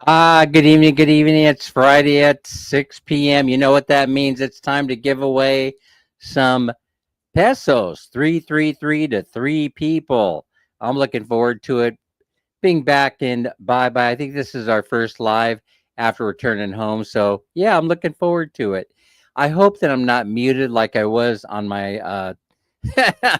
Good evening, good evening. It's Friday at 6 p.m. You know what that means? It's time to give away some pesos, 333 to three people. I'm looking forward to it. Being back in Baybay. I think this is our first live after returning home. So, yeah, I'm looking forward to it. I hope that I'm not muted like I was on my on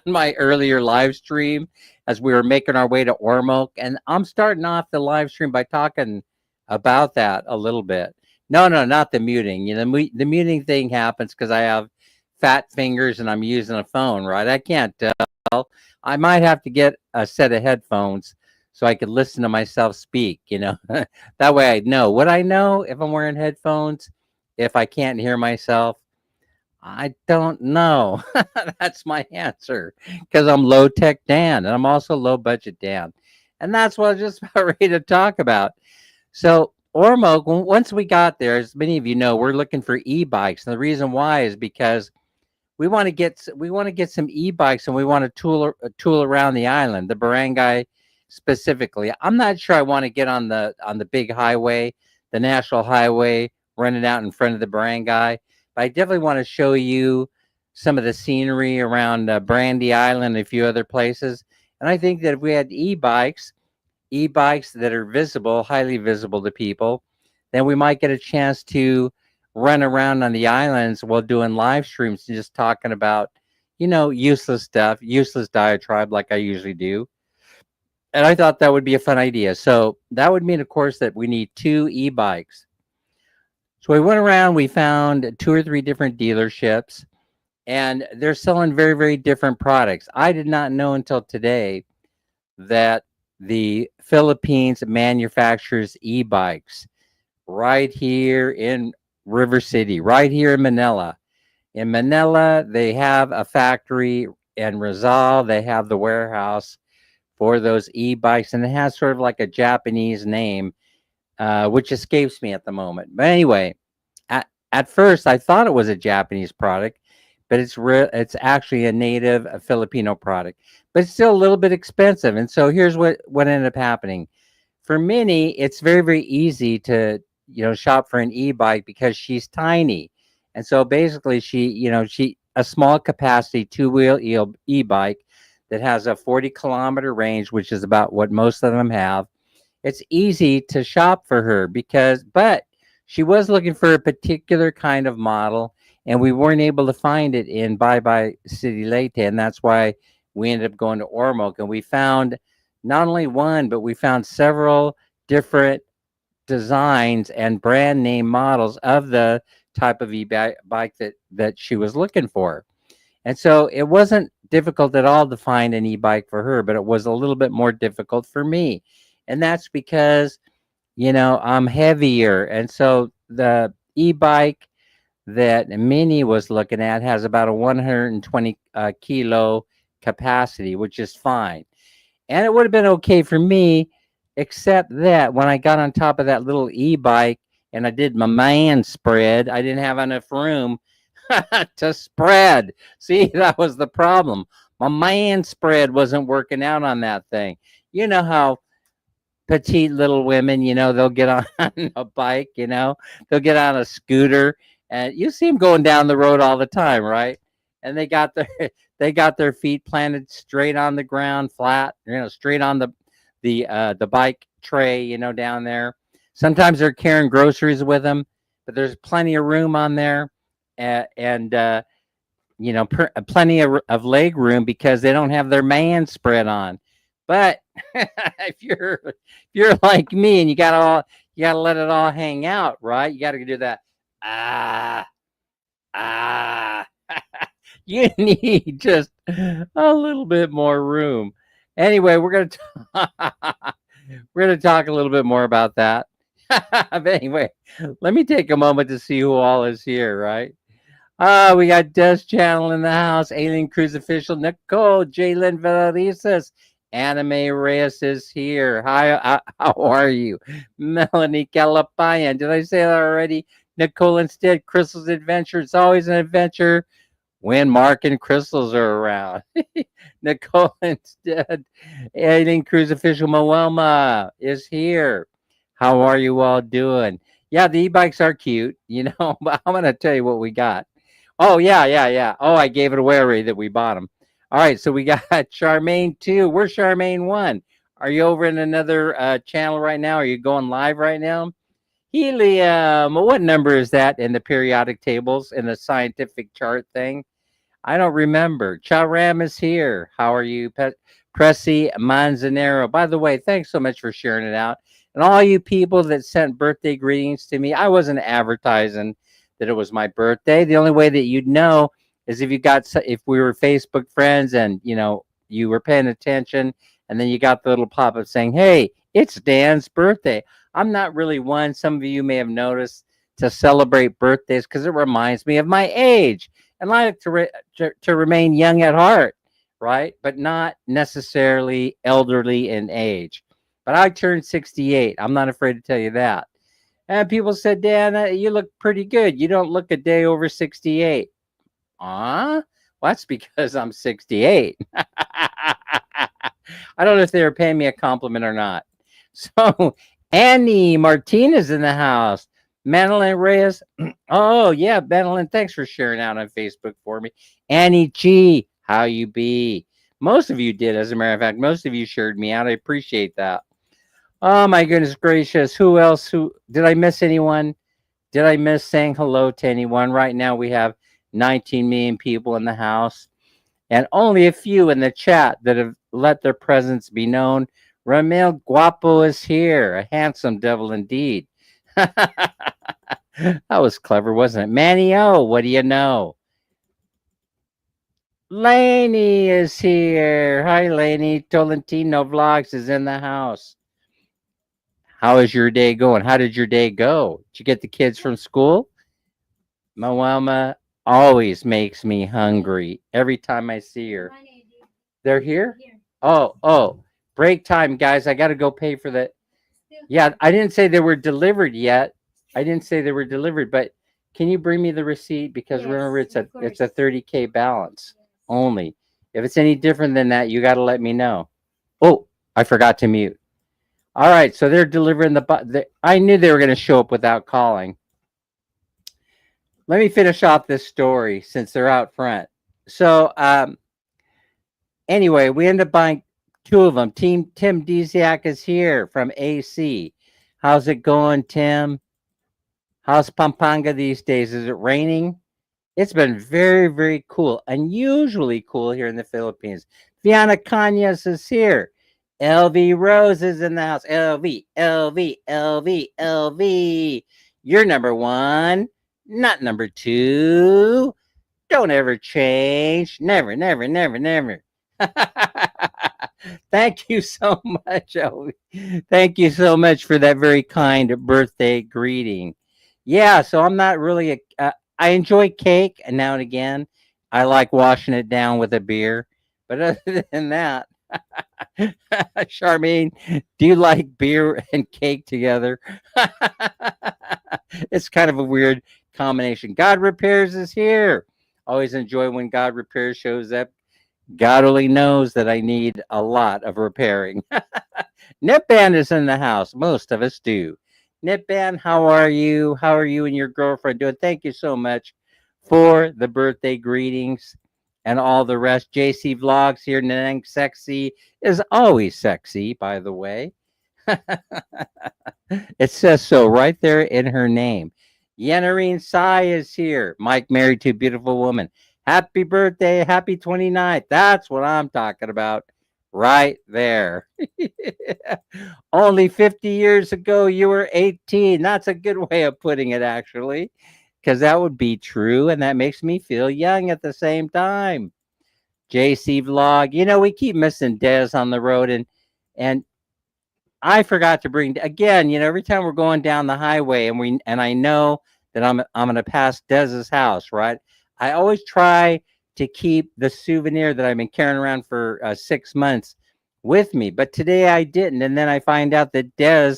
my earlier live stream as we were making our way to Ormoc. And I'm starting off the live stream by talking about that a little bit. No, no, not the muting. The muting thing happens because I have fat fingers and I'm using a phone, right? I can't tell. I might have to get a set of headphones so I could listen to myself speak. That way I know. What I know if I'm wearing headphones, if I can't hear myself, I don't know. That's my answer because I'm low tech Dan and I'm also low budget Dan. And that's what I was just about ready to talk about. So, Ormo, once we got there, as many of you know, we're looking for e-bikes. And the reason why is because we want to get some e-bikes and we want to tool around the island, the barangay specifically. I'm not sure I want to get on the big highway, the national highway, running out in front of the barangay. But I definitely want to show you some of the scenery around Brandy Island and a few other places. And I think that if we had e-bikes that are visible, highly visible to people, then we might get a chance to run around on the islands while doing live streams and just talking about, useless stuff, useless diatribe like I usually do. And I thought that would be a fun idea. So that would mean, of course, that we need two e-bikes. So we went around, we found two or three different dealerships, and they're selling very, very different products. I did not know until today that the Philippines manufactures e-bikes right here in River City, right here in Manila. In Manila, they have a factory. In Rizal, they have the warehouse for those e-bikes, and it has sort of like a Japanese name, which escapes me at the moment. But anyway, at first I thought it was a Japanese product, but it's actually a native Filipino product. But it's still a little bit expensive. And so here's what ended up happening. For Minnie, it's very, very easy to shop for an e-bike because she's tiny. And so basically she a small capacity two-wheel e-bike that has a 40-kilometer range, which is about what most of them have. It's easy to shop for her but she was looking for a particular kind of model, and we weren't able to find it in Baybay City Leyte, and that's why we ended up going to Ormoc, and we found not only one, but we found several different designs and brand name models of the type of e-bike that she was looking for. And so it wasn't difficult at all to find an e-bike for her, but it was a little bit more difficult for me. And that's because, I'm heavier. And so the e-bike that Minnie was looking at has about a 120 kilo capacity, which is fine. And it would have been okay for me, except that when I got on top of that little e-bike and I did my man spread, I didn't have enough room to spread. See, that was the problem. My man spread wasn't working out on that thing. You know how petite little women, they'll get on a bike, they'll get on a scooter, and you see them going down the road all the time, right? And they got their feet planted straight on the ground, flat, straight on the bike tray, down there. Sometimes they're carrying groceries with them, but there's plenty of room on there, and plenty of leg room because they don't have their man spread on. But if you're like me and you gotta let it all hang out, right? You gotta do that. Ah, ah. You need just a little bit more room. Anyway, we're gonna talk a little bit more about that. But anyway, let me take a moment to see who all is here, right? We got Des Channel in the house, Alien Cruise official Nicole, Jalen Villarices, Anime Reyes is here. Hi, how are you? Melanie Calapayan. Did I say that already? Nicole instead, Crystal's Adventure. It's always an adventure when Mark and Crystals are around. Nicole instead, Alien Cruise official Moelma is here. How are you all doing? Yeah, the e-bikes are cute, but I'm gonna tell you what we got. Oh yeah, yeah, yeah. Oh, I gave it away already that we bought them. All right, so we got Charmaine 2. We're Charmaine 1. Are you over in another channel right now? Are you going live right now? Helium. What number is that in the periodic tables in the scientific chart thing? I don't remember. Charam is here. How are you, Pressy Manzanero? By the way, thanks so much for sharing it out. And all you people that sent birthday greetings to me, I wasn't advertising that it was my birthday. The only way that you'd know is if we were Facebook friends and you were paying attention, and then you got the little pop up saying, "Hey, it's Dan's birthday." I'm not really one. Some of you may have noticed to celebrate birthdays because it reminds me of my age. And I like to remain young at heart, right? But not necessarily elderly in age. But I turned 68. I'm not afraid to tell you that. And people said, Dan, you look pretty good. You don't look a day over 68. Well, that's because I'm 68. I don't know if they were paying me a compliment or not. So Annie Martinez in the house. Madeline Reyes. Oh, yeah, Madeline, thanks for sharing out on Facebook for me. Annie G, how you be? Most of you did, as a matter of fact. Most of you shared me out. I appreciate that. Oh, my goodness gracious. Who else? Did I miss anyone? Did I miss saying hello to anyone? Right now, we have 19 million people in the house and only a few in the chat that have let their presence be known. Ramil Guapo is here, a handsome devil indeed. That was clever, wasn't it? Manny O, what do you know? Laney is here. Hi, Laney. Tolentino Vlogs is in the house. How is your day going? How did your day go? Did you get the kids from school? Moama always makes me hungry every time I see her. They're here? Oh, break time, guys. I got to go pay for the. Yeah, I didn't say they were delivered yet. I didn't say they were delivered, but can you bring me the receipt? Because remember, it's a 30K balance only. If it's any different than that, you got to let me know. Oh, I forgot to mute. All right, so they're delivering I knew they were going to show up without calling. Let me finish off this story since they're out front. So, anyway, we end up buying two of them. Tim Desiak is here from AC. How's it going, Tim? How's Pampanga these days? Is it raining? It's been very, very cool. Unusually cool here in the Philippines. Viana Cañas is here. LV Rose is in the house. LV, LV, LV, LV. You're number one, not number two. Don't ever change. Never, never, never, never. Thank you so much, LV. Thank you so much for that very kind birthday greeting. Yeah, so I'm not really I enjoy cake and now and again. I like washing it down with a beer. But other than that, Charmaine, do you like beer and cake together? It's kind of a weird combination. God Repairs is here. Always enjoy when God Repairs shows up. God only knows that I need a lot of repairing. Nip Band is in the house. Most of us do. Nip Band, how are you? How are you and your girlfriend doing? Thank you so much for the birthday greetings and all the rest. JC Vlogs here. Nang Sexy is always sexy, by the way. It says so right there in her name. Yenarine Sai is here. Mike married to a beautiful woman. Happy birthday. Happy 29th. That's what I'm talking about. Right there. Only 50 years ago, you were 18. That's a good way of putting it, actually, because that would be true, and that makes me feel young at the same time. JC Vlog. We keep missing Des on the road, and I forgot to bring again. Every time we're going down the highway, and I know that I'm going to pass Des's house, right? I always try to keep the souvenir that I've been carrying around for 6 months with me. But today I didn't. And then I find out that Des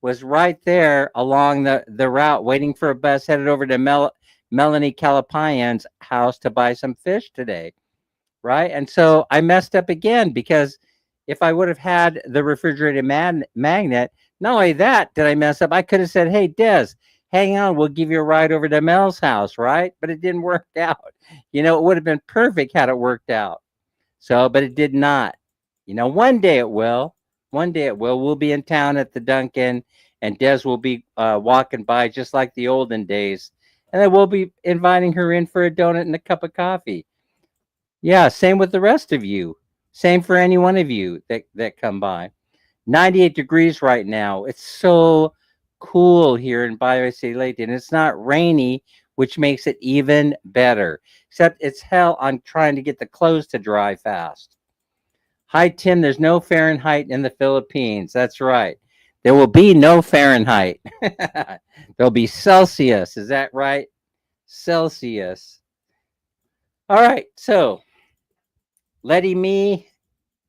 was right there along the route waiting for a bus headed over to Melanie Calapayan's house to buy some fish today. Right. And so I messed up again because if I would have had the refrigerated magnet, Not only that, did I mess up? I could have said, "Hey, Des, hang on, we'll give you a ride over to Mel's house," right? But it didn't work out. It would have been perfect had it worked out. So, but it did not. One day it will. One day it will. We'll be in town at the Dunkin', and Des will be walking by just like the olden days, and then we'll be inviting her in for a donut and a cup of coffee. Yeah, same with the rest of you. Same for any one of you that come by. 98 degrees right now. It's so cool here in Baybay, Leyte, and it's not rainy, which makes it even better. Except it's hell on trying to get the clothes to dry fast. Hi, Tim. There's no Fahrenheit in the Philippines. That's right. There will be no Fahrenheit. There'll be Celsius. Is that right? Celsius. All right. So, Letty, me,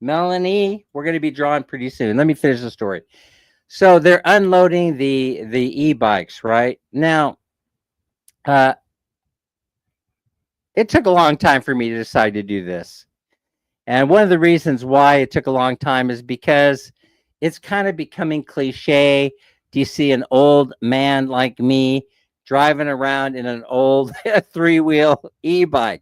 Melanie, we're going to be drawing pretty soon. Let me finish the story. So they're unloading the e-bikes, right? Now, it took a long time for me to decide to do this. And one of the reasons why it took a long time is because it's kind of becoming cliche. Do you see an old man like me driving around in an old three-wheel e-bike?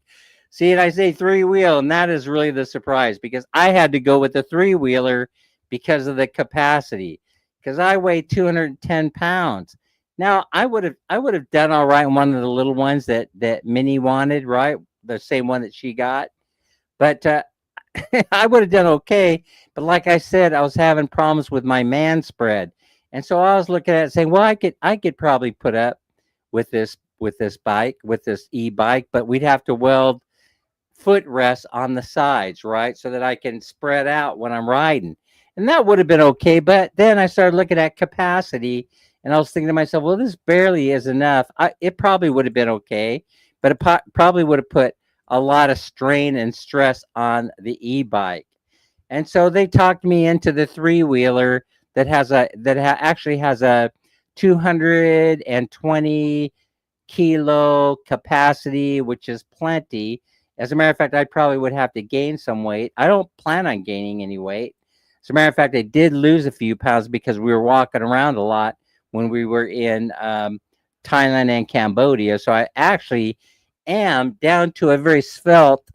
See, and I say three-wheel, and that is really the surprise because I had to go with the three-wheeler because of the capacity. Because I weigh 210 pounds. Now I would have done all right in one of the little ones that Minnie wanted, right? The same one that she got, but I would have done okay. But like I said, I was having problems with my man spread, and so I was looking at it saying, well, I could probably put up with this bike, with this e-bike, but we'd have to weld footrests on the sides, right, so that I can spread out when I'm riding. And that would have been okay. But then I started looking at capacity, and I was thinking to myself, well, this barely is enough. It probably would have been okay, but it probably would have put a lot of strain and stress on the e-bike. And so they talked me into the three-wheeler that actually has a 220 kilo capacity, which is plenty. As a matter of fact, I probably would have to gain some weight. I don't plan on gaining any weight. As a matter of fact, I did lose a few pounds because we were walking around a lot when we were in Thailand and Cambodia. So I actually am down to a very svelte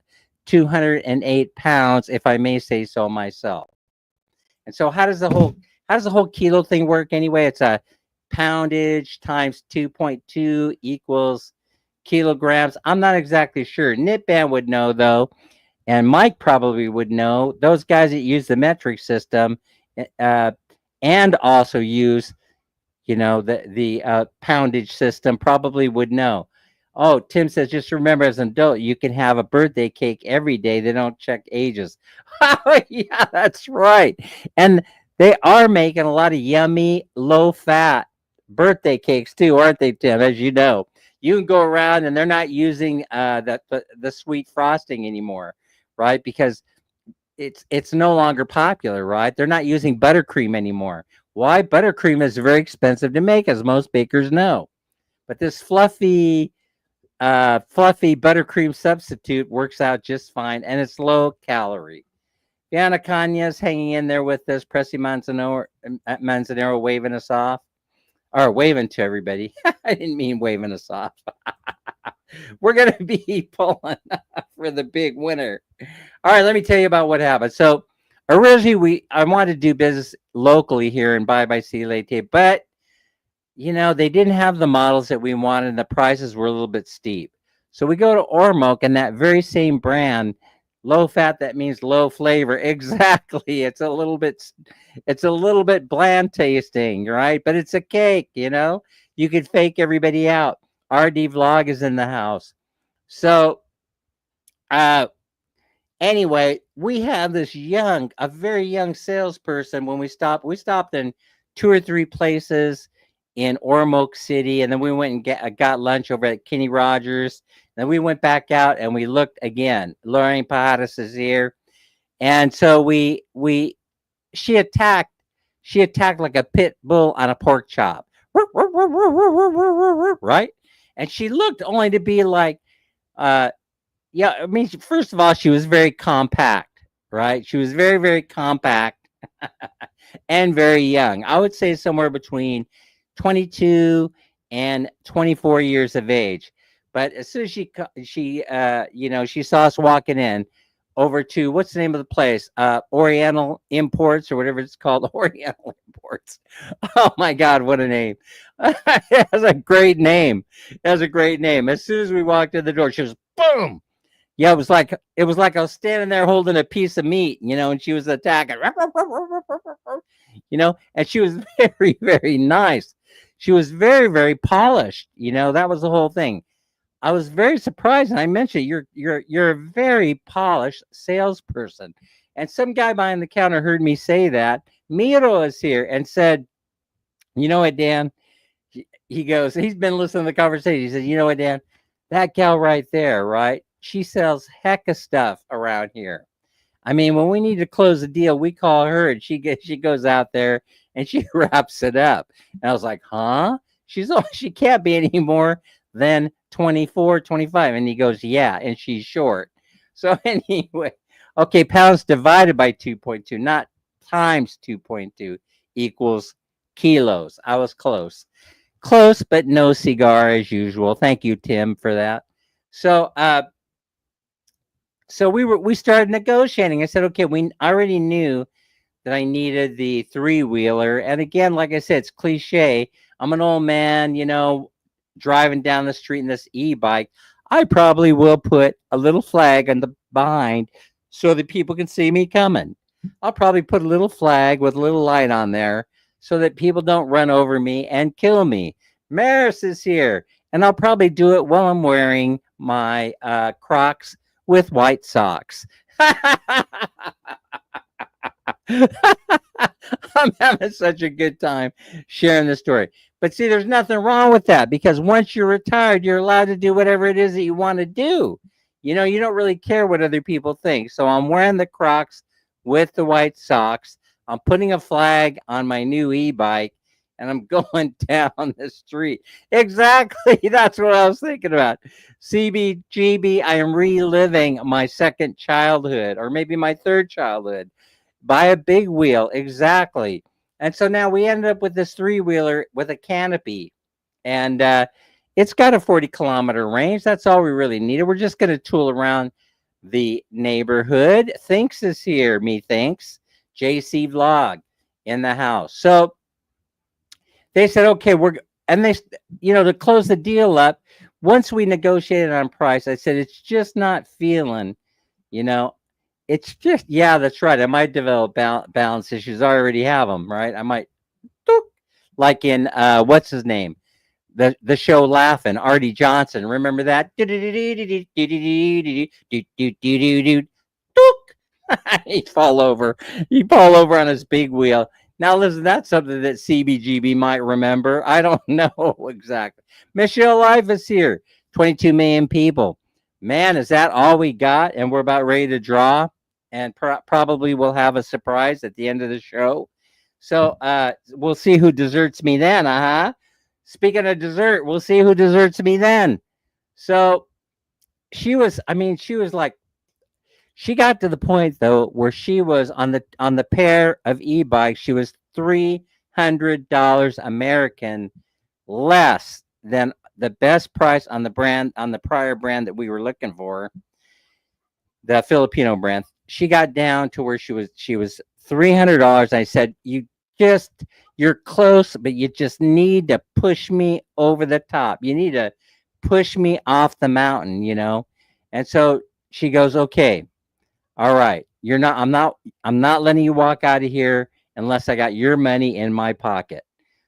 208 pounds, if I may say so myself. And so how does the whole kilo thing work anyway? It's a poundage times 2.2 equals kilograms. I'm not exactly sure. Nitban would know though, and Mike probably would know. Those guys that use the metric system and also use, the poundage system probably would know. Oh, Tim says, just remember as an adult, you can have a birthday cake every day. They don't check ages. Oh, yeah, that's right. And they are making a lot of yummy, low-fat birthday cakes too, aren't they, Tim? As you know, you can go around and they're not using the sweet frosting anymore, right? Because it's no longer popular, right? They're not using buttercream anymore. Why? Buttercream is very expensive to make, as most bakers know. But this fluffy buttercream substitute works out just fine, and it's low calorie. Diana Canya's hanging in there with us. Pressy Manzanero waving us off, or waving to everybody. I didn't mean waving us off. We're going to be pulling for the big winner. All right, let me tell you about what happened. So originally, I wanted to do business locally here in Baybay, Leyte, but they didn't have the models that we wanted, and the prices were a little bit steep. So we go to Ormoc, and that very same brand, low fat, that means low flavor. Exactly. It's a little bit bland tasting, right? But it's a cake, You could fake everybody out. RD Vlog is in the house. So anyway, we have a very young salesperson. When we stopped in 2 or 3 places in Ormoc City, and then we went and got lunch over at Kenny Rogers. Then we went back out and we looked again. Lorraine Pajadas is here, and so she attacked like a pit bull on a pork chop, right? And she looked only to be like, yeah. I mean, first of all, she was very compact, right? She was very, very compact. and very young. I would say somewhere between 22 and 24 years of age. But as soon as she saw us walking in over to, what's the name of the place? Oriental Imports or whatever it's called. Oriental Imports. Oh my God, what a name. It has a great name. It has a great name. As soon as we walked in the door, she was boom. Yeah, it was like I was standing there holding a piece of meat, and she was attacking, and she was very, very nice. She was very, very polished. That was the whole thing. I was very surprised, and I mentioned you're a very polished salesperson. And some guy behind the counter heard me say that. Miro is here and said, "You know what, Dan?" He goes, he's been listening to the conversation. He says, "You know what, Dan? That gal right there, right? She sells heck of stuff around here. I mean, when we need to close a deal, we call her, and she goes out there and she wraps it up." And I was like, "Huh?" She can't be any more than 24, 25. And he goes, "Yeah, and she's short." So anyway, okay, pounds divided by 2.2, not times 2.2, equals kilos. I was close. Close, but no cigar as usual. Thank you, Tim, for that. So we started negotiating. I said, okay, we already knew that I needed the three-wheeler. And again, like I said, it's cliche. I'm an old man, driving down the street in this e-bike. I probably will put a little flag on the behind so that people can see me coming. I'll probably put a little flag with a little light on there so that people don't run over me and kill me. Maris is here, and I'll probably do it while I'm wearing my Crocs with white socks. I'm having such a good time sharing this story. But see, there's nothing wrong with that, because once you're retired, you're allowed to do whatever it is that you want to do. You don't really care what other people think. So I'm wearing the Crocs with the white socks. I'm putting a flag on my new e-bike, and I'm going down the street. Exactly. That's what I was thinking about. CBGB, I am reliving my second childhood, or maybe my third childhood. Buy a big wheel. Exactly. And so now we ended up with this three-wheeler with a canopy. And it's got a 40-kilometer range. That's all we really needed. We're just going to tool around the neighborhood. Thinks is here. Methinks. JC Vlog in the house. So they said, okay, to close the deal up, once we negotiated on price, I said, it's just not feeling, it's just, yeah, that's right. I might develop balance issues. I already have them, right? I might, like in, what's his name? The show Laughing, Artie Johnson. Remember that? He'd fall over. He'd fall over on his big wheel. Now, listen, that's something that CBGB might remember. I don't know exactly. Michelle Life is here. 22 million people. Man, is that all we got? And we're about ready to draw. And probably we'll have a surprise at the end of the show. So we'll see who deserts me then. Speaking of dessert, we'll see who deserts me then. So she was like, she got to the point though where she was on the pair of e-bikes, she was $300 American less than the best price on the prior brand that we were looking for, the Filipino brand. She got down to where she was $300. I said, you're close, but you just need to push me over the top. You need to push me off the mountain, And so she goes, okay, all right. I'm not letting you walk out of here unless I got your money in my pocket.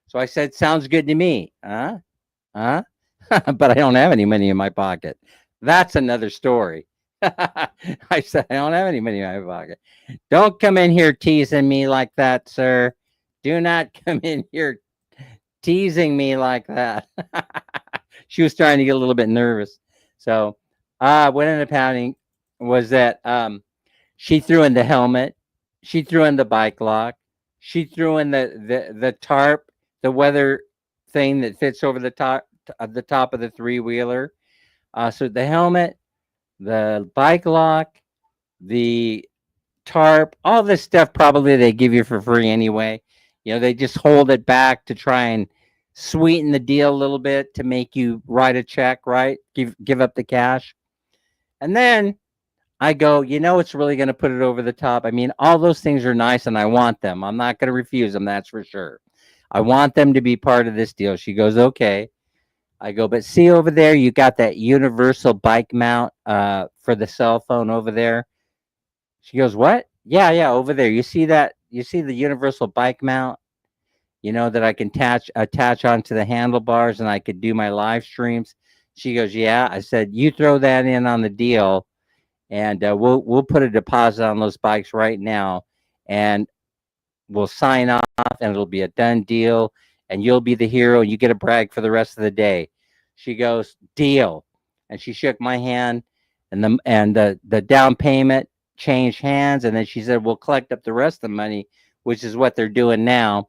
So I said, sounds good to me. Huh? But I don't have any money in my pocket. That's another story. I said, I don't have any money in my pocket. Don't come in here teasing me like that, sir. Do not come in here teasing me like that. She was starting to get a little bit nervous. So what ended up happening was that she threw in the helmet. She threw in the bike lock. She threw in the tarp, the weather thing that fits over the top of the three-wheeler. So the helmet, the bike lock, the tarp, all this stuff probably they give you for free anyway. They just hold it back to try and sweeten the deal a little bit to make you write a check, right? Give up the cash. And then I go, it's really going to put it over the top. I mean, all those things are nice and I want them. I'm not going to refuse them, that's for sure. I want them to be part of this deal. She goes, okay. I go, but see over there, you got that universal bike mount for the cell phone over there. She goes, what? Yeah, yeah, over there. You see that? You see the universal bike mount? That I can attach onto the handlebars and I could do my live streams. She goes, yeah. I said, you throw that in on the deal, and we'll put a deposit on those bikes right now, and we'll sign off, and it'll be a done deal, and you'll be the hero, and you get a brag for the rest of the day. She goes, deal, and she shook my hand, and the down payment changed hands, and then she said, we'll collect up the rest of the money, which is what they're doing now.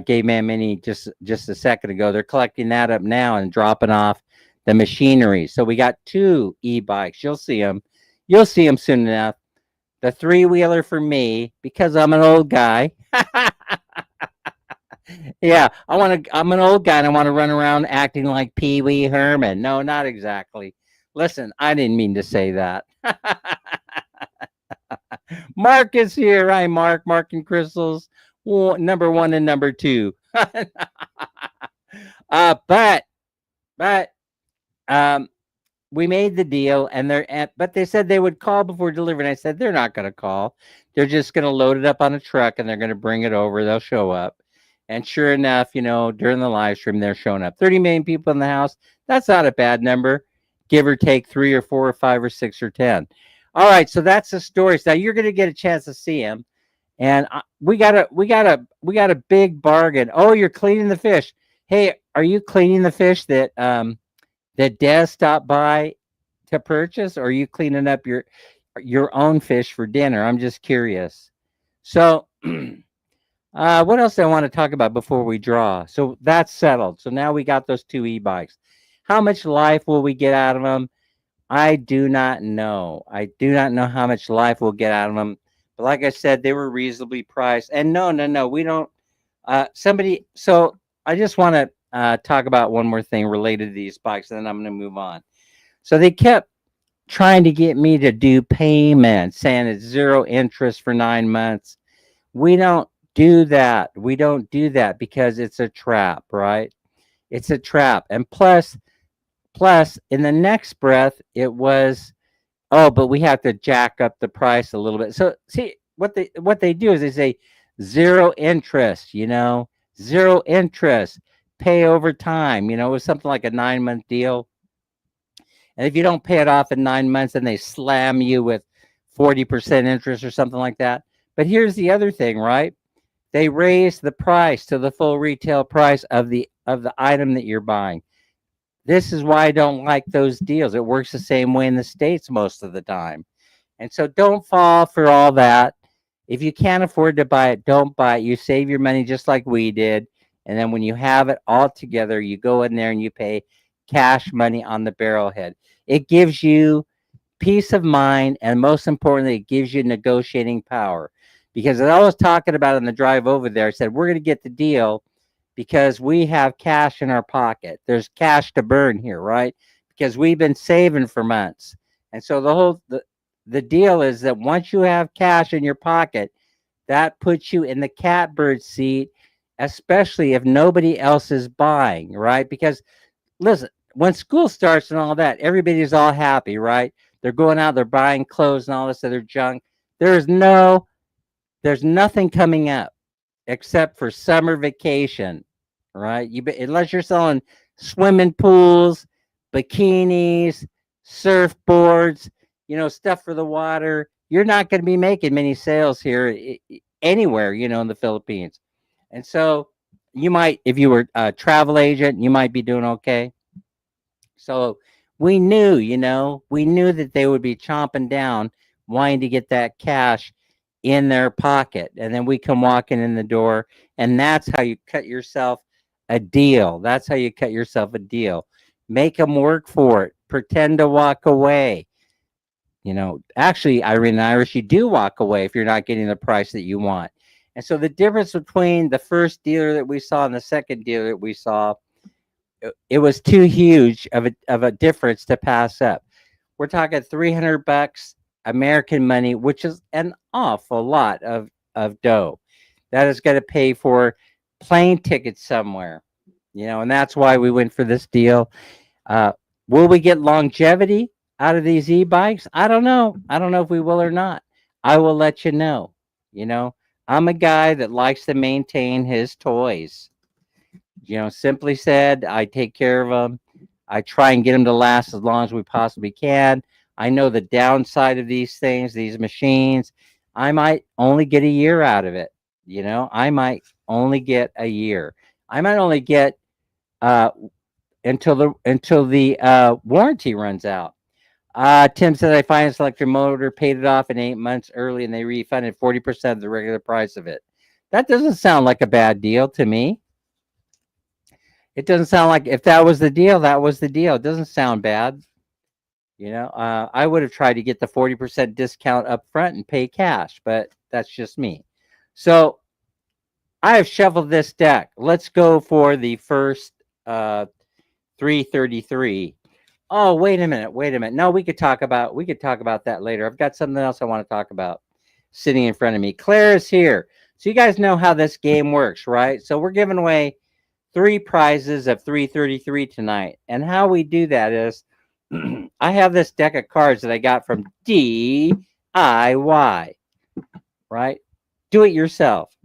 Gave Ma'am Minnie just a second ago. They're collecting that up now and dropping off the machinery. So we got 2 e-bikes. You'll see them. You'll see them soon enough. The 3-wheeler for me, because I'm an old guy. Yeah, I'm an old guy and I want to run around acting like Pee Wee Herman. No, not exactly. Listen, I didn't mean to say that. Mark is here. Hi, Mark. Mark and Crystals. Number 1 and number 2. But we made the deal, but they said they would call before delivery. And I said they're not going to call. They're just going to load it up on a truck and they're going to bring it over. They'll show up. And sure enough, during the live stream, they're showing up. 30 million people in the house. That's not a bad number, give or take 3 or 4 or 5 or 6 or 10. All right, so that's the stories. Now you're going to get a chance to see him, and we got a big bargain. Oh, you're cleaning the fish. Hey, are you cleaning the fish that Des stopped by to purchase, or are you cleaning up your own fish for dinner? I'm just curious. So. What else do I want to talk about before we draw? So that's settled. So now we got those 2 e-bikes. How much life will we get out of them? I do not know. I do not know how much life we'll get out of them. But like I said, they were reasonably priced. And no, we don't. So I just want to talk about one more thing related to these bikes, and then I'm going to move on. So they kept trying to get me to do payments, saying it's 0 interest for 9 months. We don't do that. We don't do that because it's a trap, right? It's a trap. And plus in the next breath, it was, oh, but we have to jack up the price a little bit. So see what they do is they say 0 interest, 0 interest, pay over time. It was something like a 9-month deal. And if you don't pay it off in 9 months, then they slam you with 40% interest or something like that. But here's the other thing, right? They raise the price to the full retail price of the item that you're buying. This is why I don't like those deals. It works the same way in the States most of the time. And so don't fall for all that. If you can't afford to buy it, don't buy it. You save your money just like we did. And then when you have it all together, you go in there and you pay cash money on the barrelhead. It gives you peace of mind, and most importantly, it gives you negotiating power. Because as I was talking about on the drive over there, I said, we're going to get the deal because we have cash in our pocket. There's cash to burn here, right? Because we've been saving for months. And so the deal is that once you have cash in your pocket, that puts you in the catbird seat, especially if nobody else is buying, right? Because, listen, when school starts and all that, everybody's all happy, right? They're going out, they're buying clothes and all this other junk. There's nothing coming up except for summer vacation, right? Unless you're selling swimming pools, bikinis, surfboards, stuff for the water, you're not going to be making many sales here anywhere, in the Philippines. And so you might, if you were a travel agent, you might be doing okay. So we knew that they would be chomping down, wanting to get that cash in their pocket, and then we come walking in the door, and that's how you cut yourself a deal. That's how you cut yourself a deal. Make them work for it. Pretend to walk away. Actually, Irene and Irish, you do walk away if you're not getting the price that you want. And so the difference between the first dealer that we saw and the second dealer that we saw, it was too huge of a difference to pass up. We're talking $300 American money, which is an awful lot of dough. That is going to pay for plane tickets somewhere, and that's why we went for this deal. Uh, will we get longevity out of these e-bikes? I don't know. I don't know if we will or not. I will let you know. You know, I'm a guy that likes to maintain his toys. Simply said, I take care of them. I try and get them to last as long as we possibly can. I know the downside of these things, these machines. I might only get a year out of it. I might only get a year. I might only get uh, until the warranty runs out. Tim said I financed electric motor, paid it off in 8 months early, and they refunded 40% of the regular price of it. That doesn't sound like a bad deal to me. It doesn't sound like, if that was the deal, that was the deal. It doesn't sound bad. I would have tried to get the 40% discount up front and pay cash, but that's just me. So I have shuffled this deck. Let's go for the first 333. Oh, wait a minute. No, we could talk about that later. I've got something else I want to talk about sitting in front of me. Claire is here. So you guys know how this game works, right? So we're giving away 3 prizes of 333 tonight. And how we do that is I have this deck of cards that I got from DIY, right? Do it yourself.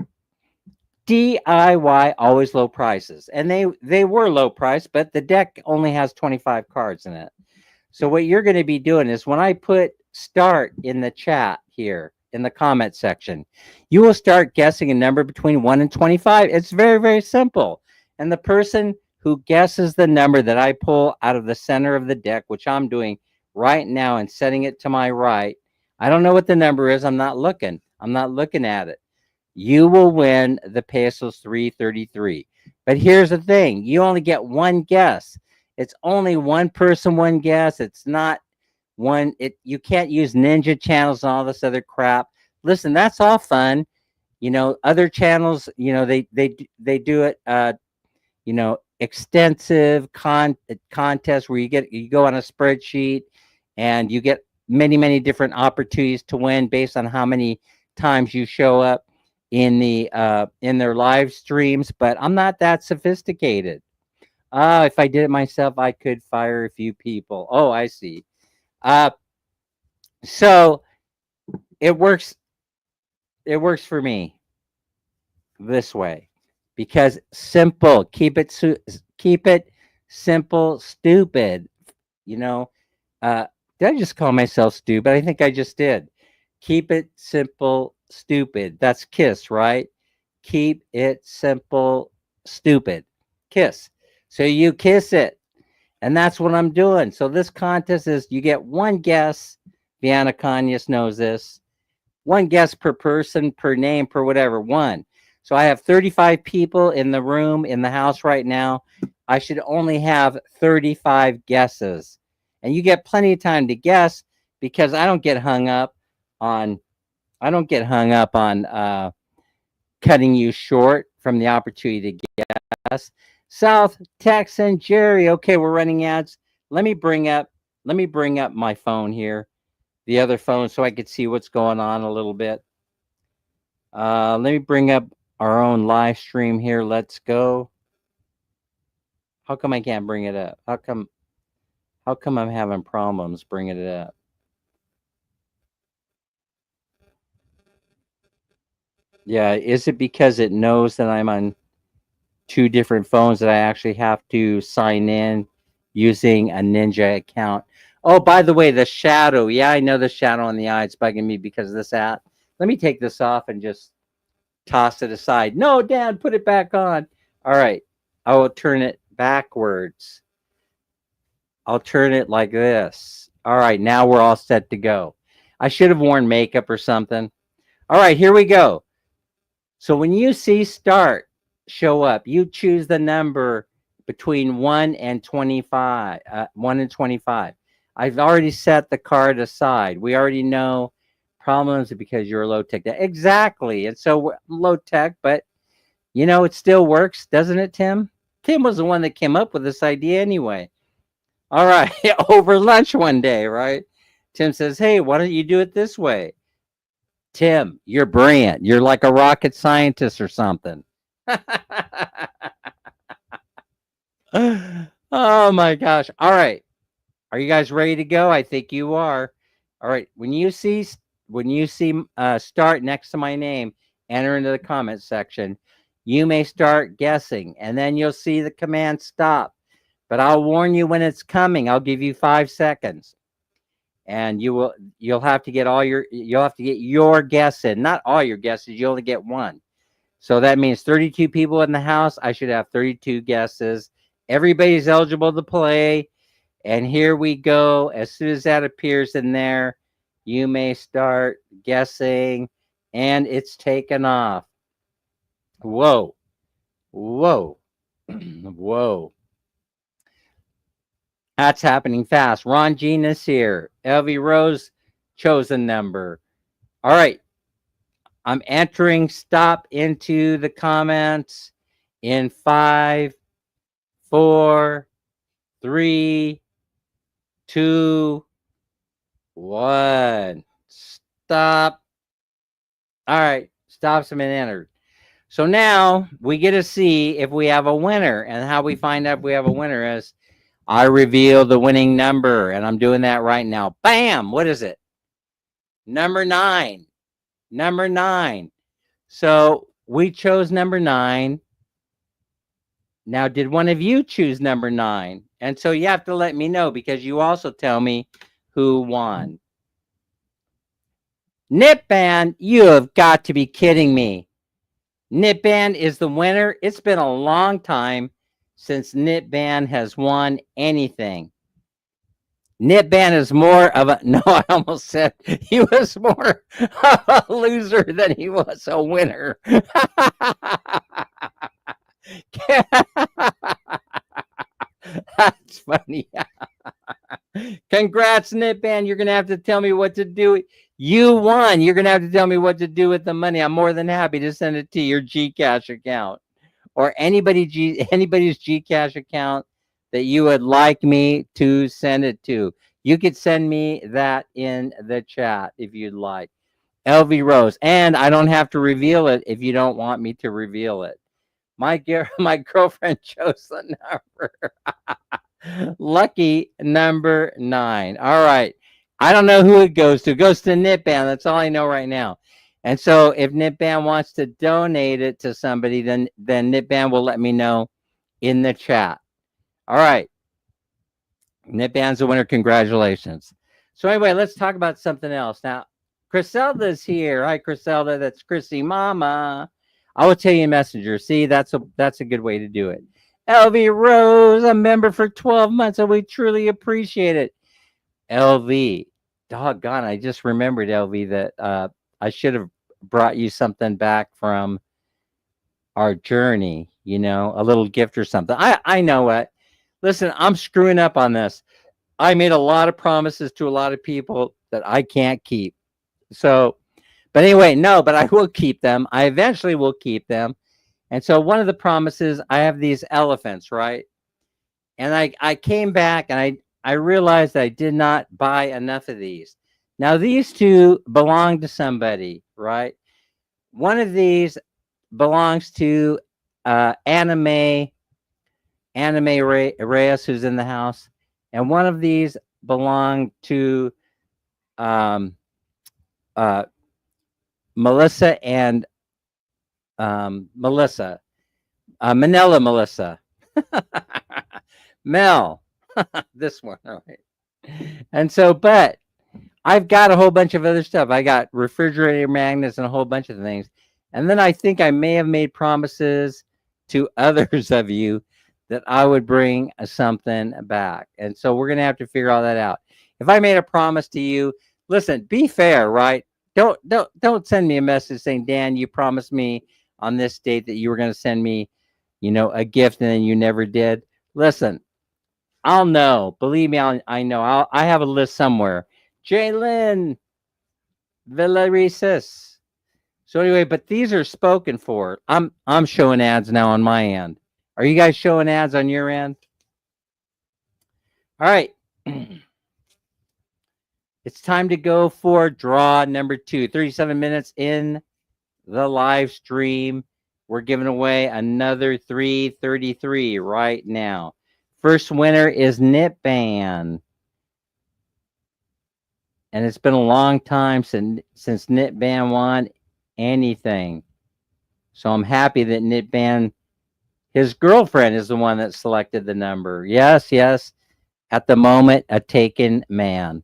DIY, always low prices. And they were low price, but the deck only has 25 cards in it. So what you're going to be doing is when I put start in the chat here, in the comment section, you will start guessing a number between 1 and 25. It's very, very simple. And the person who guesses the number that I pull out of the center of the deck, which I'm doing right now and setting it to my right, I don't know what the number is. I'm not looking at it. You will win the Pesos 333. But here's the thing. You only get one guess. It's only one person, one guess. It's not one. You can't use ninja channels and all this other crap. Listen, that's all fun. Other channels, they do it, extensive contest where you go on a spreadsheet and you get many, many different opportunities to win based on how many times you show up in their live streams. But I'm not that sophisticated. If I did it myself, I could fire a few people. Oh, I see. So it works for me this way. Because simple, keep it simple, stupid. Did I just call myself stupid? I think I just did. Keep it simple, stupid. That's KISS, right? Keep it simple, stupid. KISS. So you kiss it. And that's what I'm doing. So this contest is you get one guess. Viana Cañas knows this. One guess per person, per name, per whatever. One. So I have 35 people in the room, in the house right now. I should only have 35 guesses. And you get plenty of time to guess because I don't get hung up on cutting you short from the opportunity to guess. South Texan Jerry. Okay, we're running ads. Let me bring up my phone here, the other phone, so I could see what's going on a little bit. Let me bring up our own live stream here. Let's go. How come I can't bring it up? How come I'm having problems bringing it up? Yeah, is it because it knows that I'm on 2 different phones that I actually have to sign in using a Ninja account? Oh, by the way, the shadow. Yeah, I know the shadow on the eye. It's bugging me because of this app. Let me take this off and just toss it aside. No, Dad, put it back on. All right. I will turn it backwards. I'll turn it like this. All right. Now we're all set to go. I should have worn makeup or something. All right. Here we go. So when you see start show up, you choose the number between 1 and 25. 1 and 25. I've already set the card aside. We already know problems because you're low tech. Exactly. And so we're low tech, but it still works, doesn't it, Tim? Tim was the one that came up with this idea anyway. All right. Over lunch one day, right? Tim says, hey, why don't you do it this way? Tim, you're brilliant. You're like a rocket scientist or something. Oh my gosh. All right. Are you guys ready to go? I think you are. All right. When you see start next to my name, enter into the comment section. You may start guessing, and then you'll see the command stop. But I'll warn you when it's coming. I'll give you 5 seconds. And you'll have to get your guess in. Not all your guesses, you only get one. So that means 32 people in the house. I should have 32 guesses. Everybody's eligible to play. And here we go. As soon as that appears in there, you may start guessing, and it's taken off. Whoa. Whoa. Whoa. That's happening fast. Ron Jean is here. LV Rose, chosen number. All right. I'm entering stop into the comments in 5, 4, 3, 2, 1. Stop. All right. Stops have been entered. So now we get to see if we have a winner. And how we find out if we have a winner is I reveal the winning number. And I'm doing that right now. Bam. What is it? Number 9. Number 9. So we chose number 9. Now, did one of you choose number 9? And so you have to let me know because you also tell me who won. Nipban, you have got to be kidding me. Nipban is the winner. It's been a long time since Nipban has won anything. Nipban is more of a, no, I almost said he was more a loser than he was a winner. That's funny. Congrats, Nipban. You're going to have to tell me what to do. You won. You're going to have to tell me what to do with the money. I'm more than happy to send it to your Gcash account or anybody's Gcash account that you would like me to send it to. You could send me that in the chat if you'd like. LV Rose. And I don't have to reveal it if you don't want me to reveal it. My girlfriend chose the number. Lucky number 9. All right. I don't know who it goes to. It goes to Nipban. That's all I know right now. And so if Nipban wants to donate it to somebody, then Nipban will let me know in the chat. All right. Nipban's the winner. Congratulations. So anyway, let's talk about something else. Now, Criselda's here. Hi, Criselda. That's Chrissy Mama. I will tell you in Messenger. See, that's a good way to do it. LV Rose, a member for 12 months, and we truly appreciate it. LV, doggone, I just remembered, LV, that I should have brought you something back from our journey, a little gift or something. I know what. Listen, I'm screwing up on this. I made a lot of promises to a lot of people that I can't keep. So, but anyway, no, but I will keep them. I eventually will keep them. And so one of the promises, I have these elephants, right? And I came back and I realized I did not buy enough of these. Now, these two belong to somebody, right? One of these belongs to Anime Reyes, who's in the house. And one of these belonged to Melissa and Melissa. Manila Melissa. Mel. This one. All right. And so, but I've got a whole bunch of other stuff. I got refrigerator magnets and a whole bunch of things. And then I think I may have made promises to others of you that I would bring something back. And so we're going to have to figure all that out. If I made a promise to you, listen, be fair, right? Don't send me a message saying, Dan, you promised me on this date that you were going to send me, a gift and then you never did. Listen, I'll know. Believe me, I know. I have a list somewhere. Jalen Villarisis. So anyway, but these are spoken for. I'm showing ads now on my end. Are you guys showing ads on your end? All right. It's time to go for draw number 2. 37 minutes in the live stream. We're giving away another 333 right now. First winner is Knitband. And it's been a long time since Knitband won anything. So I'm happy that Knitband, his girlfriend is the one that selected the number. Yes, yes. At the moment, a taken man.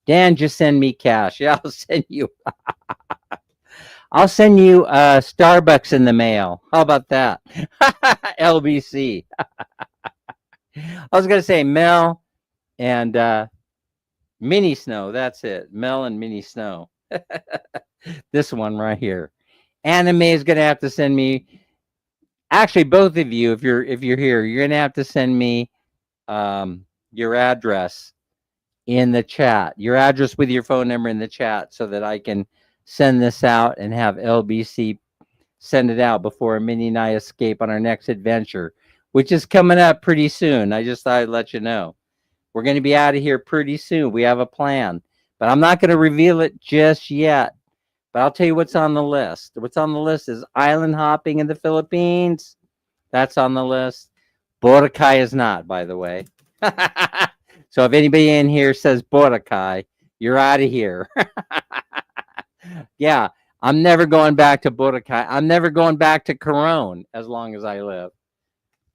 Dan, just send me cash. Yeah, I'll send you Starbucks in the mail. How about that? LBC. I was gonna say Mel and Mini Snow. That's it. Mel and Mini Snow. This one right here. Anime is gonna have to send me. Actually, both of you, if you're here, you're gonna have to send me your address in the chat. Your address with your phone number in the chat, so that I can send this out and have LBC send it out before a mini night escape on our next adventure, which is coming up pretty soon. I just thought I'd let you know. We're going to be out of here pretty soon. We have a plan, but I'm not going to reveal it just yet. But I'll tell you what's on the list. What's on the list is island hopping in the Philippines. That's on the list. Boracay is not, by the way. So if anybody in here says Boracay, you're out of here. Yeah, I'm never going back to Boracay. I'm never going back to Coron as long as I live.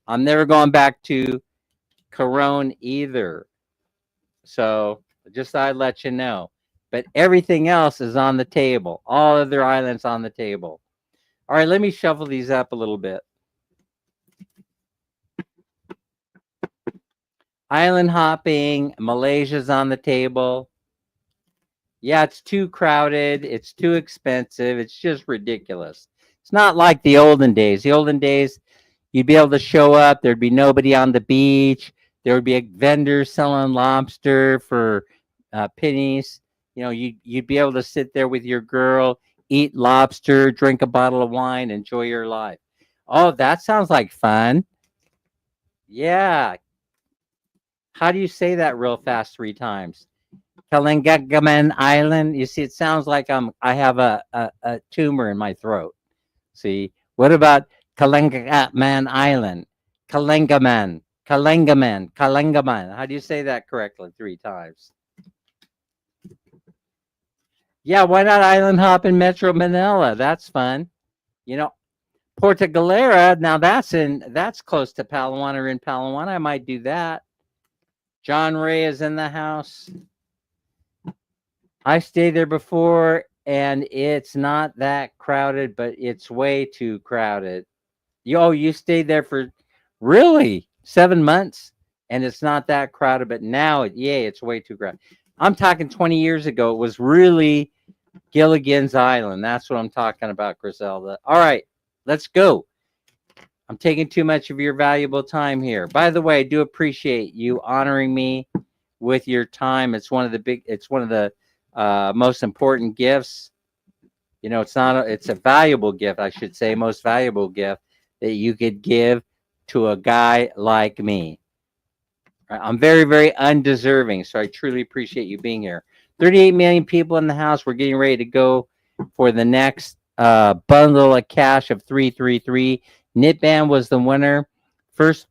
I'm never going back to Coron either. So just thought I'd let you know. But everything else is on the table. All other islands on the table. All right, let me shuffle these up a little bit. Island hopping, Malaysia's on the table. Yeah, it's too crowded. It's too expensive. It's just ridiculous. It's not like the olden days. The olden days, you'd be able to show up. There'd be nobody on the beach. There would be a vendor selling lobster for pennies. You know, you'd be able to sit there with your girl, eat lobster, drink a bottle of wine, enjoy your life. Oh, that sounds like fun. Yeah. How do you say that real fast 3 times? Kalingaman Island. You see, it sounds like I have a tumor in my throat. See, what about Kalingaman Island? Kalingaman, Kalingaman, Kalingaman. How do you say that correctly 3 times? Yeah, why not island hop in Metro Manila? That's fun. You know, Porto Galera. Now that's close to Palawan or in Palawan. I might do that. John Ray is in the house. I stayed there before, and it's not that crowded, but it's way too crowded. You stayed there for really 7 months, and it's not that crowded, but now, it's way too crowded. I'm talking 20 years ago. It was really Gilligan's Island. That's what I'm talking about, Griselda. All right, let's go. I'm taking too much of your valuable time here. By the way, I do appreciate you honoring me with your time. It's one of the most important gifts. You know, it's a valuable gift, I should say, most valuable gift that you could give to a guy like me. I'm very, very undeserving, so I truly appreciate you being here. 38 million people in the house. We're getting ready to go for the next bundle of cash of 333. Knitband was the winner. First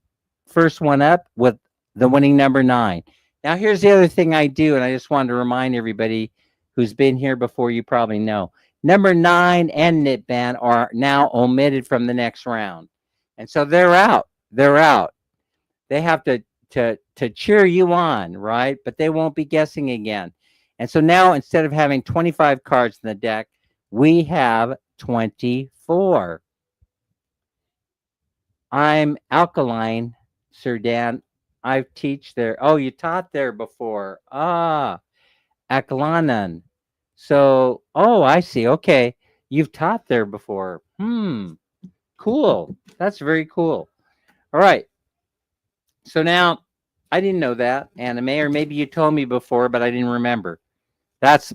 one up with the winning number 9. Now, here's the other thing I do, and I just wanted to remind everybody who's been here before, you probably know. Number 9 and Knitband are now omitted from the next round. And so they're out. They're out. They have to cheer you on, right? But they won't be guessing again. And so now, instead of having 25 cards in the deck, we have 24. I'm alkaline, Sir Dan. I teach there. Oh, you taught there before. Aklanan. So, I see. Okay. You've taught there before. Cool. That's very cool. All right. So now I didn't know that, Anime, or maybe you told me before, but I didn't remember. That's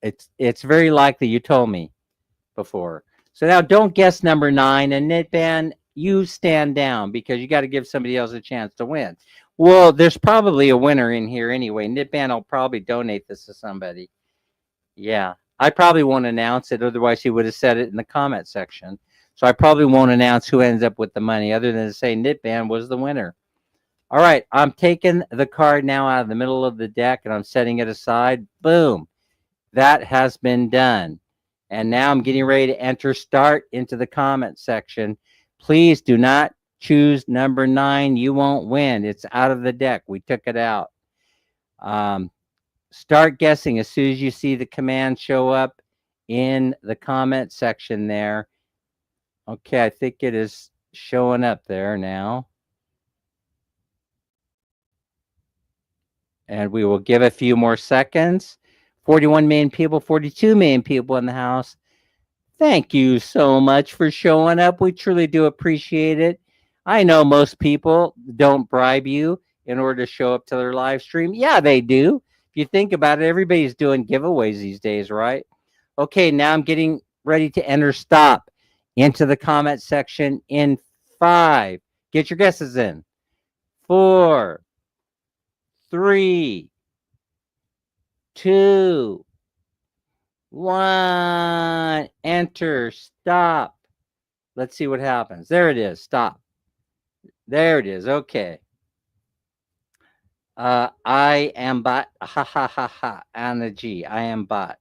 it's very likely you told me before. So now don't guess number 9, and Knitban, you stand down because you got to give somebody else a chance to win. Well, there's probably a winner in here anyway. Knitban will probably donate this to somebody. Yeah, I probably won't announce it, otherwise he would have said it in the comment section. So I probably won't announce who ends up with the money other than to say Knitban was the winner. All right, I'm taking the card now out of the middle of the deck and I'm setting it aside. Boom. That has been done. And now I'm getting ready to enter start into the comment section. Please do not choose number 9. You won't win. It's out of the deck. We took it out. Start guessing as soon as you see the command show up in the comment section there. Okay, I think it is showing up there now. And we will give a few more seconds. 41 million people, 42 million people in the house. Thank you so much for showing up. We truly do appreciate it. I know most people don't bribe you in order to show up to their live stream. Yeah, they do. If you think about it, everybody's doing giveaways these days, right? Okay, now I'm getting ready to enter stop into the comment section in 5. Get your guesses in. 4, 3, 2, 1. Enter. Stop. Let's see what happens. There it is. Stop. There it is. Okay. I am bot. Ha ha ha ha. Anna G. I am bot.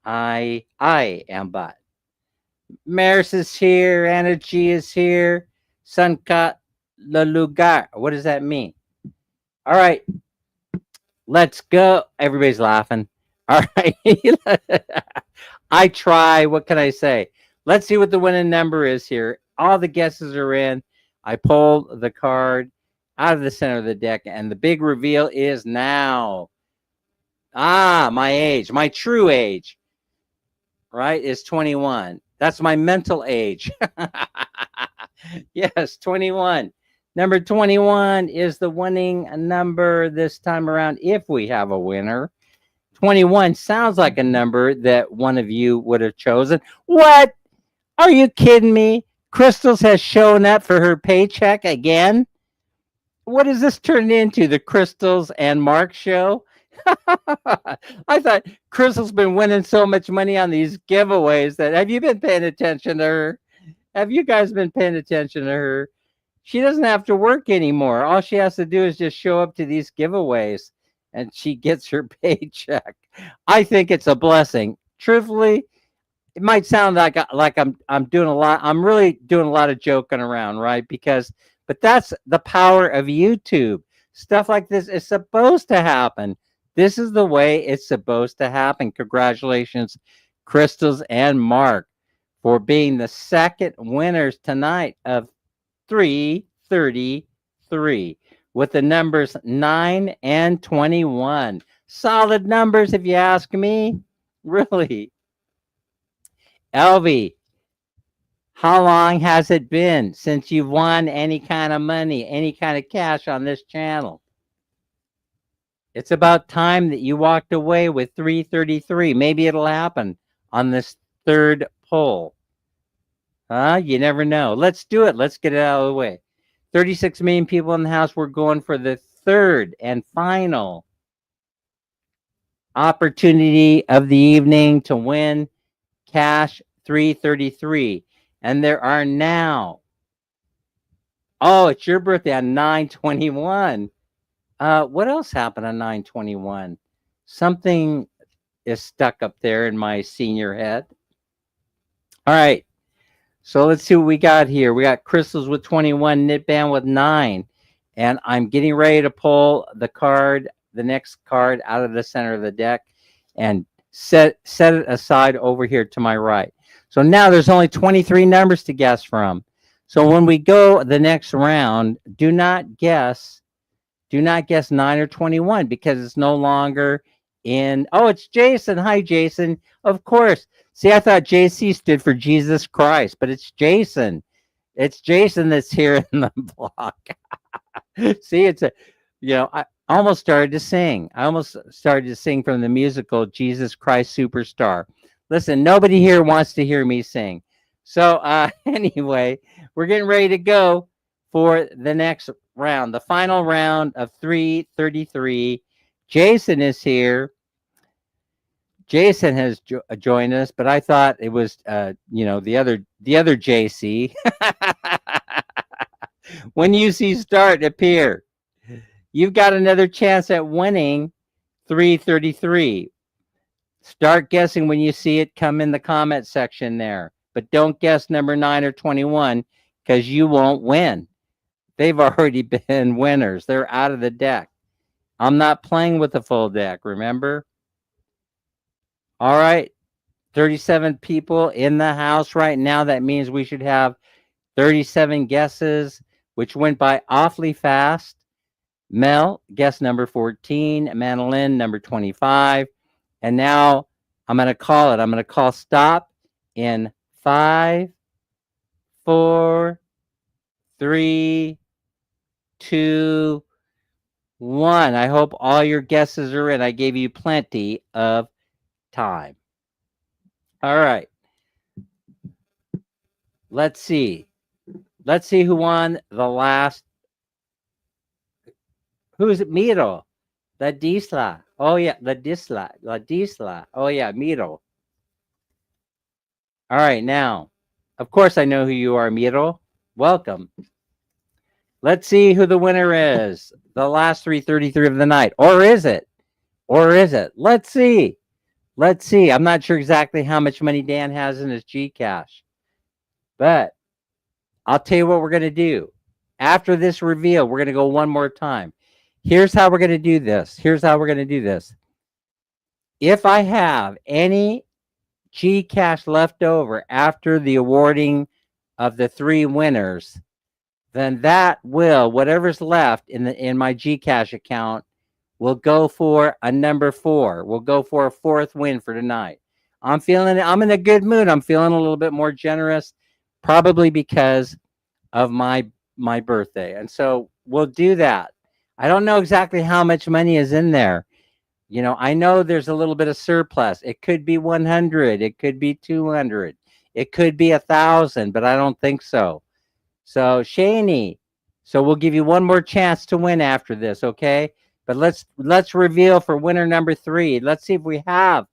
I am bot. Maris is here. Anna G is here. Sunka la lugar. What does that mean? All right. Let's go. Everybody's laughing. All right. I try. What can I say? Let's see what the winning number is here. All the guesses are in. I pulled the card out of the center of the deck, and the big reveal is now. My age, my true age, right, is 21. That's my mental age. Yes, 21. Number 21 is the winning number this time around if we have a winner. 21 sounds like a number that one of you would have chosen. What? Are you kidding me? Crystals has shown up for her paycheck again? What is this turned into? The Crystals and Mark show? I thought Crystal's been winning so much money on these giveaways that have you been paying attention to her? Have you guys been paying attention to her? She doesn't have to work anymore. All she has to do is just show up to these giveaways and she gets her paycheck. I think it's a blessing. Truthfully, it might sound like I'm doing a lot. I'm really doing a lot of joking around, right? But that's the power of YouTube. Stuff like this is supposed to happen. This is the way it's supposed to happen. Congratulations, Crystals and Mark, for being the second winners tonight of 333 with the numbers 9 and 21. Solid numbers, if you ask me. Really. Elvie, how long has it been since you've won any kind of money, any kind of cash on this channel? It's about time that you walked away with 333. Maybe it'll happen on this third poll. You never know. Let's do it. Let's get it out of the way. 36 million people in the house. We're going for the third and final opportunity of the evening to win cash 333. And there are now, it's your birthday on 9/21. What else happened on 9/21? Something is stuck up there in my senior head. All right. So let's see what we got here. We got Crystals with 21, Knitban with 9. And I'm getting ready to pull the card, the next card out of the center of the deck and set it aside over here to my right. So now there's only 23 numbers to guess from. So when we go the next round, do not guess 9 or 21 because it's no longer in. Oh, it's Jason. Hi, Jason. Of course. See, I thought JC stood for Jesus Christ, but it's Jason. It's Jason that's here in the block. See, I almost started to sing. I almost started to sing from the musical Jesus Christ Superstar. Listen, nobody here wants to hear me sing. So anyway, we're getting ready to go for the next round, the final round of 333. Jason is here. Jason has joined us, but I thought it was the other JC. When you see start appear, you've got another chance at winning 333. Start guessing when you see it. Come in the comment section there, but don't guess number 9 or 21 because you won't win. They've already been winners. They're out of the deck. I'm not playing with the full deck, remember? All right, 37 people in the house right now. That means we should have 37 guesses, which went by awfully fast. Mel, guess number 14. Manolin, number 25. And now I'm going to call it. I'm going to call stop in 5, 4, 3, 2, 1. I hope all your guesses are in. I gave you plenty of time. All right. Let's see. Let's see who won the last. Who is it? Miro. La Disla. Oh, yeah. La Disla. La Disla. Oh, yeah. Miro. All right. Now, of course, I know who you are, Miro. Welcome. Let's see who the winner is. The last 333 of the night. Or is it? Or is it? Let's see. Let's see. I'm not sure exactly how much money Dan has in his Gcash. But I'll tell you what we're going to do. After this reveal, we're going to go one more time. Here's how we're going to do this. Here's how we're going to do this. If I have any Gcash left over after the awarding of the 3 winners, then that will, whatever's left in my Gcash account, will go for a number 4. We'll go for a 4th win for tonight. I'm in a good mood. I'm feeling a little bit more generous, probably because of my birthday. And so we'll do that. I don't know exactly how much money is in there. I know there's a little bit of surplus. It could be 100. It could be 200. It could be 1,000, but I don't think so. So Shaney, so we'll give you one more chance to win after this, okay? But let's reveal for winner number 3. Let's see if we have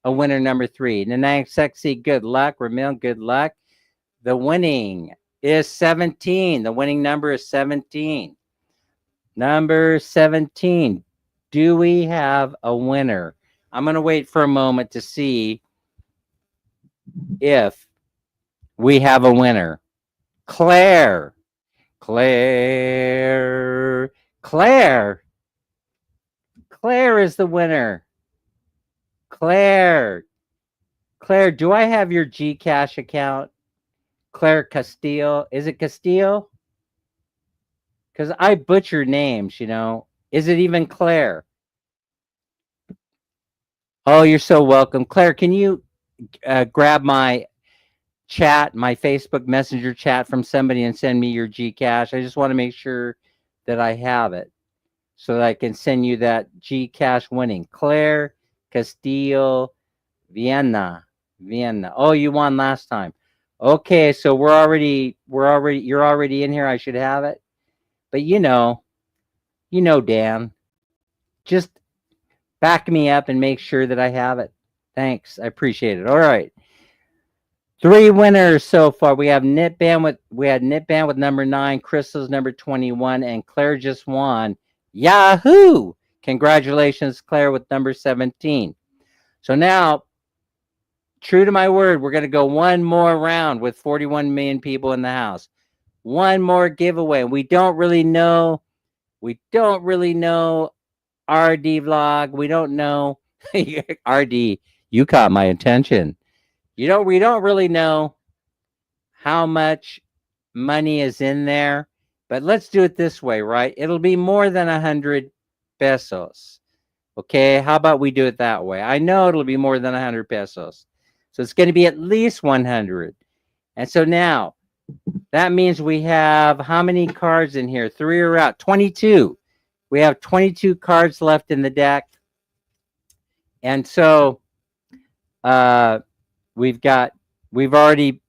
a winner number 3. Nanang Sexy, good luck. Ramil, good luck. The winning is 17. The winning number is 17. Number 17. Do we have a winner? I'm going to wait for a moment to see if we have a winner. Claire. Claire is the winner. Claire, do I have your Gcash account? Claire Castillo. Is it Castillo? Because I butcher names, Is it even Claire? Oh, you're so welcome. Claire, can you grab my chat, my Facebook Messenger chat from somebody and send me your Gcash? I just want to make sure that I have it so that I can send you that Gcash winning. Claire Castillo Vienna. Oh, you won last time. Okay, so you're already in here. I should have it. But Dan, just back me up and make sure that I have it. Thanks. I appreciate it. All right. 3 winners so far. We have Knitband with number 9, Crystal's number 21, and Claire just won. Yahoo! Congratulations, Claire, with number 17. So now, true to my word, we're going to go one more round with 41 million people in the house. One more giveaway. We don't really know RD vlog. We don't know RD. You caught my attention. We don't really know how much money is in there, but let's do it this way, right? It'll be more than 100 pesos. Okay, how about we do it that way? I know it'll be more than 100 pesos. So it's going to be at least 100. And so now, that means we have how many cards in here? 3 are out. 22. We have 22 cards left in the deck. And so uh, we've already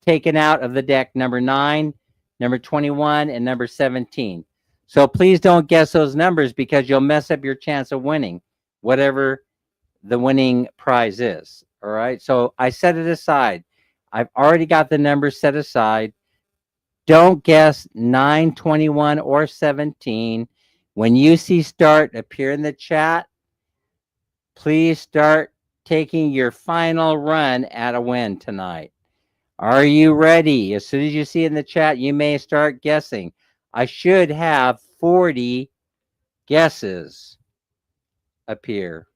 taken out of the deck number 9, number 21, and number 17. So please don't guess those numbers because you'll mess up your chance of winning whatever the winning prize is. All right. So I set it aside. I've already got the numbers set aside. Don't guess 9, 21, or 17. When you see start appear in the chat, please start taking your final run at a win tonight. Are you ready? As soon as you see it in the chat, you may start guessing. I should have 40 guesses appear.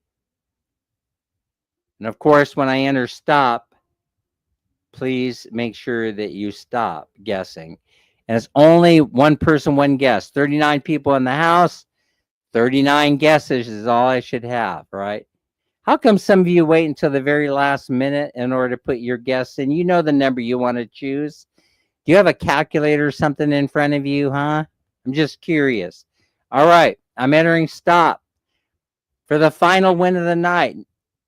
And of course, when I enter stop, please make sure that you stop guessing. And it's only one person, one guess. 39 people in the house, 39 guesses is all I should have, right? How come some of you wait until the very last minute in order to put your guess in? You know the number you want to choose. Do you have a calculator or something in front of you, huh? I'm just curious. All right, I'm entering stop for the final win of the night.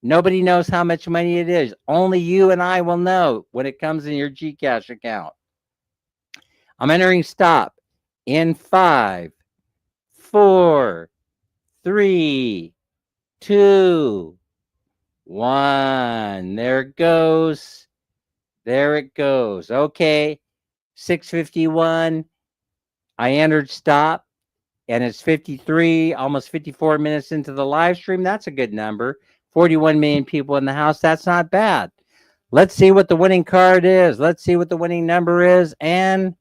Nobody knows how much money it is. Only you and I will know when it comes in your Gcash account. I'm entering stop in 5, 4, 3, 2, 1. There it goes. There it goes. Okay. 6:51. I entered stop and it's 53, almost 54 minutes into the live stream. That's a good number. 41 million people in the house. That's not bad. Let's see what the winning card is. Let's see what the winning number is. And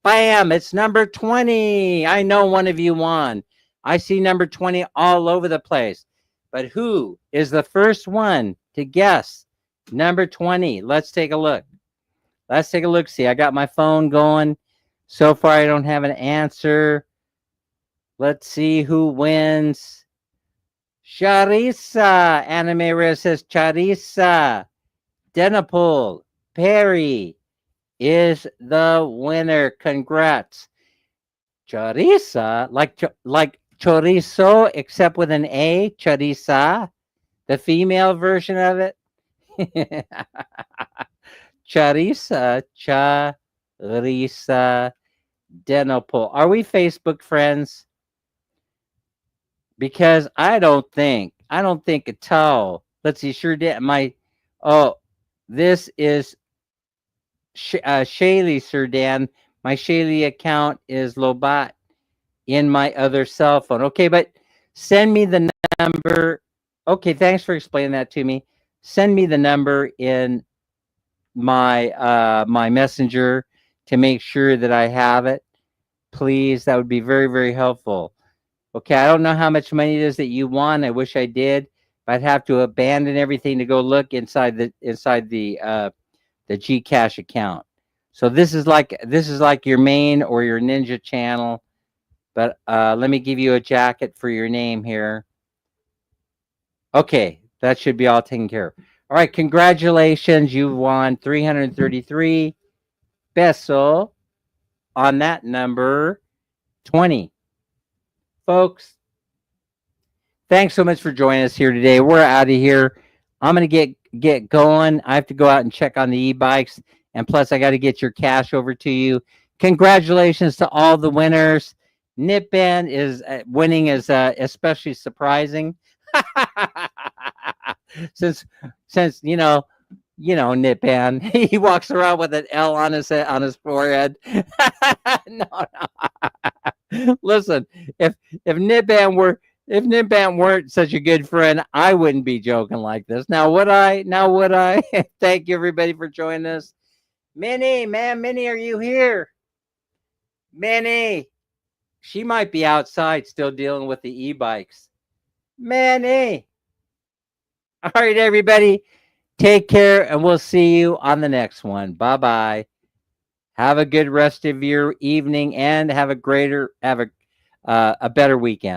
bam, it's number 20. I know one of you won. I see number 20 all over the place. But who is the first one to guess number 20? Let's take a look. Let's take a look. See, I got my phone going. So far, I don't have an answer. Let's see who wins. Charissa. Anime Rare says Charissa. Denapol Perry is the winner. Congrats. Charissa, like chorizo, except with an A. Charissa, the female version of it. Charissa Denopol. Are we Facebook friends? Because I don't think at all. Let's see. Sure did this is Shaylee Surdan. My Shaylee account is Lobat in my other cell phone. Okay, but send me the number. Okay, thanks for explaining that to me. Send me the number in my my messenger to make sure that I have it. Please, that would be very, very helpful. Okay, I don't know how much money it is that you won. I wish I did. But I'd have to abandon everything to go look inside the Gcash account. So this is like your main or your ninja channel. But let me give you a jacket for your name here. Okay, that should be all taken care of. All right, congratulations. You won 333 peso on that number 20. Folks, thanks so much for joining us here today. We're out of here. I'm going to get going. I have to go out and check on the e-bikes. And plus, I got to get your cash over to you. Congratulations to all the winners. Nipban is winning is especially surprising. since Nipban, he walks around with an L on his forehead. No. Listen, if Nipban weren't such a good friend, I wouldn't be joking like this. Now would I? Thank you everybody for joining us. Minnie, are you here? Minnie, she might be outside still dealing with the e-bikes. Minnie. All right, everybody, take care, and we'll see you on the next one. Bye-bye. Have a good rest of your evening, and have a better weekend.